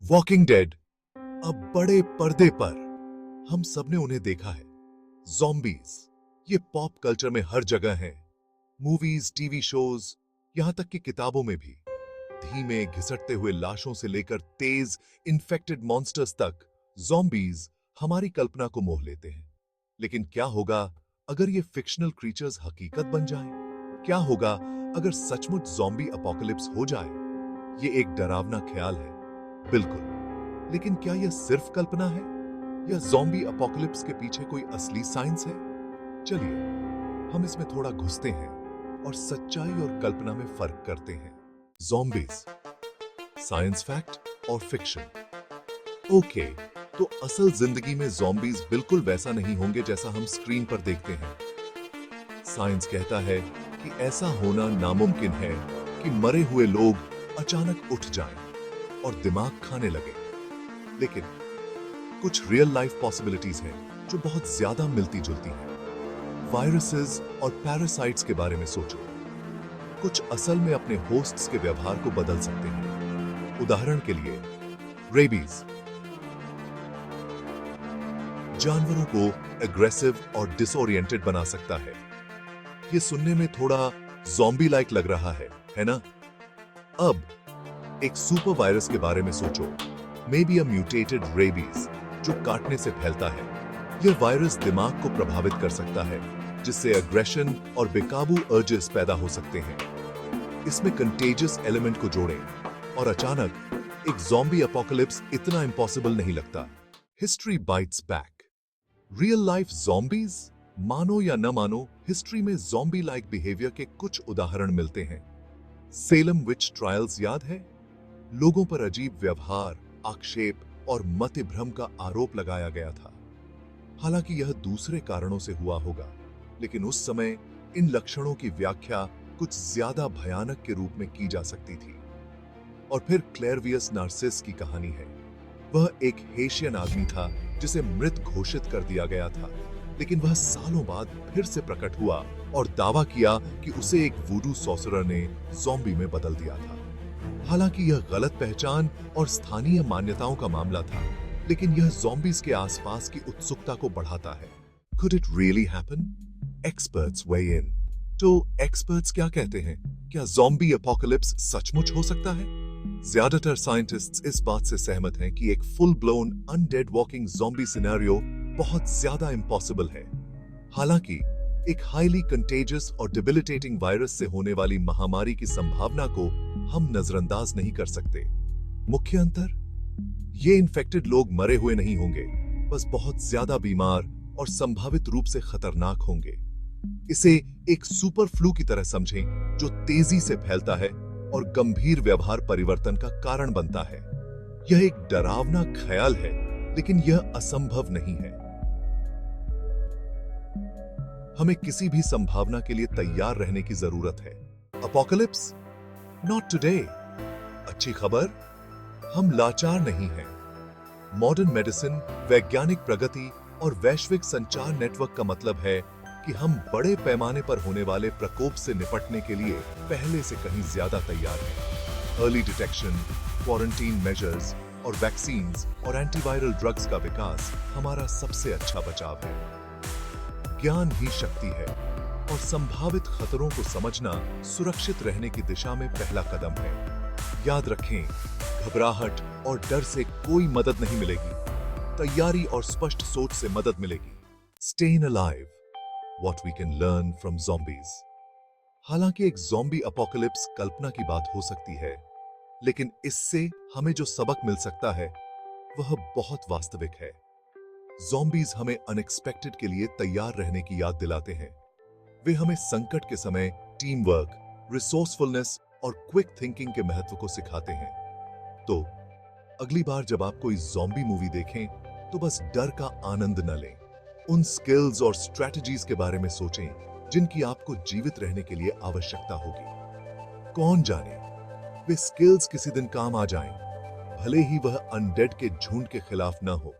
Walking dead अब बड़े पर्दे पर हम सबने उन्हें देखा है। ज़ॉम्बीज ये पॉप कल्चर में हर जगह हैं। मूवीज, टीवी शोज, यहां तक कि किताबों में भी। धीमे घिसटते हुए लाशों से लेकर तेज इन्फेक्टेड मॉन्स्टर्स तक ज़ॉम्बीज हमारी कल्पना को मोह लेते हैं। लेकिन क्या होगा अगर ये फिक्शनल क्रीचर्स हकीकत बन जाएं? क्या होगा अगर सचमुच ज़ॉम्बी अपोकलिप्स हो जाए? ये एक डरावना ख्याल है, बिल्कुल। लेकिन क्या यह सिर्फ कल्पना है या ज़ॉम्बी अपोकलिप्स के पीछे कोई असली साइंस है? चलिए हम इसमें थोड़ा घुसते हैं और सच्चाई और कल्पना में फर्क करते हैं। ज़ॉम्बीज, साइंस फैक्ट और फिक्शन। ओके, तो असल जिंदगी में ज़ॉम्बीज बिल्कुल वैसा नहीं होंगे जैसा हम स्क्रीन पर देखते हैं। साइंस कहता है कि ऐसा होना नामुमकिन है कि मरे हुए लोग अचानक उठ जाएं और दिमाग खाने लगे। लेकिन कुछ रियल लाइफ पॉसिबिलिटीज हैं जो बहुत ज्यादा मिलती जुलती हैं। वायरसेस और पैरासाइट्स के बारे में सोचो। कुछ असल में अपने होस्ट्स के व्यवहार को बदल सकते हैं। उदाहरण के लिए रेबीज जानवरों को एग्रेसिव और डिसोरिएंटेड बना सकता है। ये सुनने में थोड़ा ज़ॉम्बी लाइक लग रहा है ना? अब एक सुपर वायरस के बारे में सोचो, may be a mutated rabies जो काटने से फैलता है। यह वायरस दिमाग को प्रभावित कर सकता है, जिससे एग्रेशन और बेकाबू अर्जेस पैदा हो सकते हैं। इसमें कंटेजियस एलिमेंट को जोड़ें और अचानक एक ज़ॉम्बी अपोकलिप्स इतना इम्पॉसिबल नहीं लगता। History bytes back. Real life zombies, मानो या न मानो, हिस्ट्री में ज़ॉम्बी लाइक बिहेवियर के कुछ उदाहरण मिलते हैं। सेलम विच ट्रायल्स याद है? लोगों पर अजीब व्यवहार, आक्षेप और मतिभ्रम का आरोप लगाया गया था। हालांकि यह दूसरे कारणों से हुआ होगा, लेकिन उस समय इन लक्षणों की व्याख्या कुछ ज्यादा भयानक के रूप में की जा सकती थी। और फिर क्लेरवियस नार्सिस की कहानी है। वह एक हेशियन आदमी था जिसे मृत घोषित कर दिया गया था, लेकिन वह सालों बाद फिर से प्रकट हुआ और दावा किया कि उसे एक वुडू सॉर्सरर ने ज़ॉम्बी में बदल दिया था। हालांकि यह गलत पहचान और स्थानीय मान्यताओं का मामला था, लेकिन यह ज़ॉम्बीज के आसपास की उत्सुकता को बढ़ाता है। Could it really happen? Experts weigh in. तो एक्सपर्ट्स क्या कहते हैं? क्या ज़ॉम्बी अपोकलिप्स सचमुच हो सकता है? ज्यादातर साइंटिस्ट्स इस बात से सहमत हैं कि एक full blown undead walking zombie scenario बहुत ज्यादा इम्पॉसिबल है। हालांकि एक हाईली कंटेजियस और डिबिलिटेटिंग वायरस से होने वाली महामारी की संभावना को हम नजरअंदाज नहीं कर सकते। मुख्य अंतर, ये इन्फेक्टेड लोग मरे हुए नहीं होंगे, बस बहुत ज्यादा बीमार और संभावित रूप से खतरनाक होंगे। इसे एक सुपर फ्लू की तरह समझें जो तेजी से फैलता है और गंभीर व्यवहार परिवर्तन का कारण बनता है। यह एक डरावना ख्याल है, लेकिन यह असंभव नहीं है। हमें किसी भी संभावना के लिए तैयार रहने की जरूरत है। अपोकलिप्स? Not today. अच्छी खबर, हम लाचार नहीं हैं। मॉडर्न मेडिसिन, वैज्ञानिक प्रगति और वैश्विक संचार नेटवर्क का मतलब है कि हम बड़े पैमाने पर होने वाले प्रकोप से निपटने के लिए पहले से कहीं ज्यादा तैयार हैं। अर्ली डिटेक्शन, क्वारंटीन मेजर्स और वैक्सीन्स और एंटीवायरल ड्रग्स का विकास हमारा सबसे अच्छा बचाव है। ज्ञान ही शक्ति है और संभावित खतरों को समझना सुरक्षित रहने की दिशा में पहला कदम है। याद रखें, घबराहट और डर से कोई मदद नहीं मिलेगी। तैयारी और स्पष्ट सोच से मदद मिलेगी। Staying alive, what we can learn from zombies. हालांकि एक ज़ॉम्बी अपोकलिप्स कल्पना की बात हो सकती है, लेकिन इससे हमें जो सबक मिल सकता है वह बहुत वास्तविक है। ज़ॉम्बीज हमें अनएक्सपेक्टेड के लिए तैयार रहने की याद दिलाते हैं। वे हमें संकट के समय टीम वर्क, रिसोर्सफुलनेस और क्विक थिंकिंग के महत्व को सिखाते हैं। तो अगली बार जब आप कोई ज़ॉम्बी मूवी देखें, तो बस डर का आनंद न लें। उन स्किल्स और स्ट्रेटजीज के बारे में सोचें जिनकी आपको जीवित रहने के लिए आवश्यकता होगी। कौन जाने, वे स्किल्स किसी दिन काम आ जाएं, भले ही वह अनडेड के झुंड के खिलाफ न हो।